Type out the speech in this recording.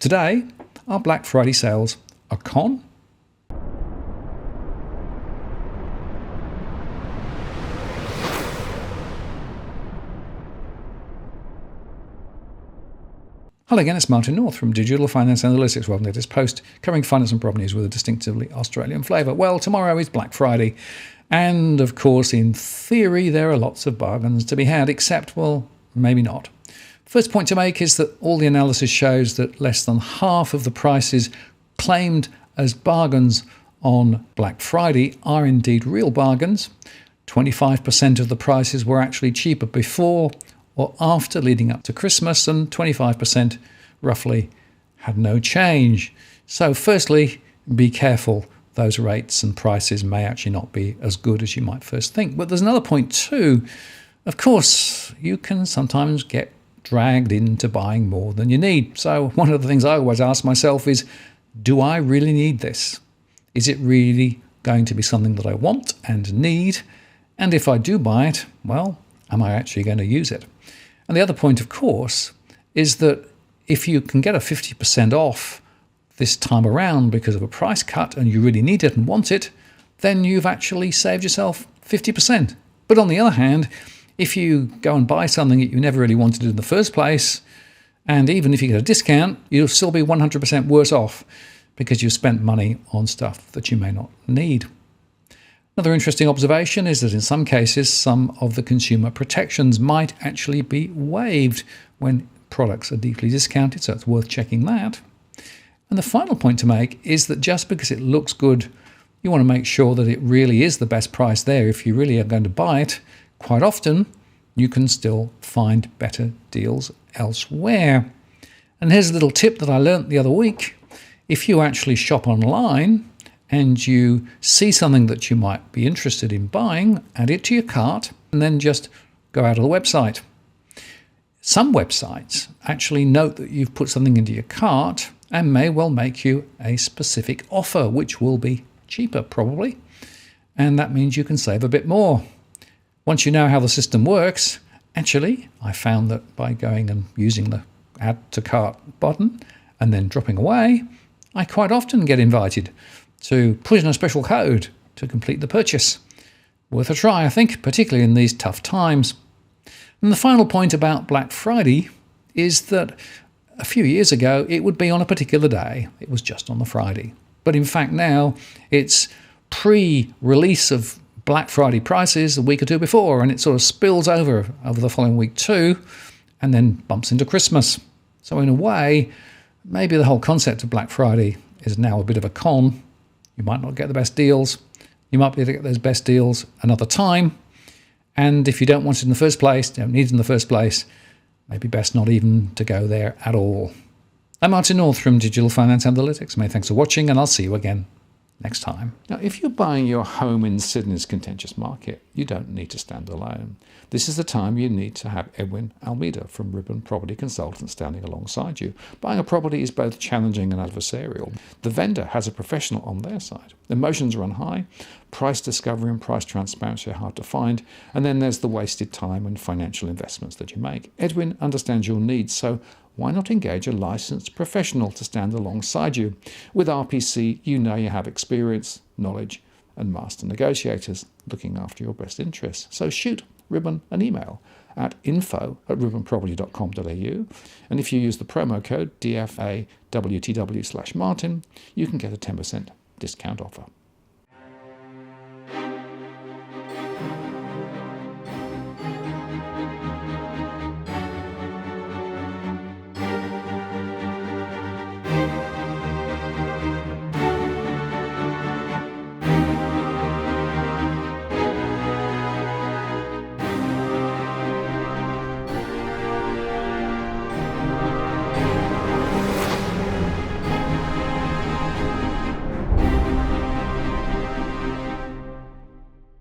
Today, are Black Friday sales a con? Hello again, it's Martin North from Digital Finance Analytics, our latest post covering finance and property news with a distinctively Australian flavour. Well, tomorrow is Black Friday, and of course, in theory, there are lots of bargains to be had, except, well, maybe not. First point to make is that all the analysis shows that less than half of the prices claimed as bargains on Black Friday are indeed real bargains. 25% of the prices were actually cheaper before or after leading up to Christmas, and 25% roughly had no change. So firstly, be careful. Those rates and prices may actually not be as good as you might first think. But there's another point too. Of course, you can sometimes get dragged into buying more than you need. So one of the things I always ask myself is, do I really need this? Is it really going to be something that I want and need? And if I do buy it, well, am I actually going to use it? And the other point, of course, is that if you can get a 50% off this time around because of a price cut and you really need it and want it, then you've actually saved yourself 50%. But on the other hand, if you go and buy something that you never really wanted in the first place, and even if you get a discount, you'll still be 100% worse off because you spent money on stuff that you may not need. Another interesting observation is that in some cases, some of the consumer protections might actually be waived when products are deeply discounted, so it's worth checking that. And the final point to make is that just because it looks good, you want to make sure that it really is the best price there. If you really are going to buy it, quite often you can still find better deals elsewhere. And here's a little tip that I learned the other week. If you actually shop online and you see something that you might be interested in buying, add it to your cart and then just go out of the website. Some websites actually note that you've put something into your cart and may well make you a specific offer, which will be cheaper probably. And that means you can save a bit more. Once you know how the system works, actually, I found that by going and using the add to cart button and then dropping away, I quite often get invited to put in a special code to complete the purchase. Worth a try, I think, particularly in these tough times. And the final point about Black Friday is that a few years ago, it would be on a particular day. It was just on the Friday. But in fact now, it's pre-release of Black Friday prices a week or two before, and it sort of spills over the following week too, and then bumps into Christmas. So in a way, maybe the whole concept of Black Friday is now a bit of a con. You might not get the best deals. You might be able to get those best deals another time. And if you don't want it in the first place, don't need it in the first place, maybe best not even to go there at all. I'm Martin North from Digital Finance Analytics. Many thanks for watching, and I'll see you again next time. Now, if you're buying your home in Sydney's contentious market, you don't need to stand alone. This is the time you need to have Edwin from Ribbon Property Consultants standing alongside you. Buying a property is both challenging and adversarial. The vendor has a professional on their side. Emotions run high, price discovery and price transparency are hard to find, and then there's the wasted time and financial investments that you make. Edwin understands your needs, so why not engage a licensed professional to stand alongside you? With RPC, you know you have experience, knowledge, and master negotiators looking after your best interests. So shoot Ribbon an email at info@ribbonproperty.com.au, and if you use the promo code DFAWTW/Martin, you can get a 10% discount offer.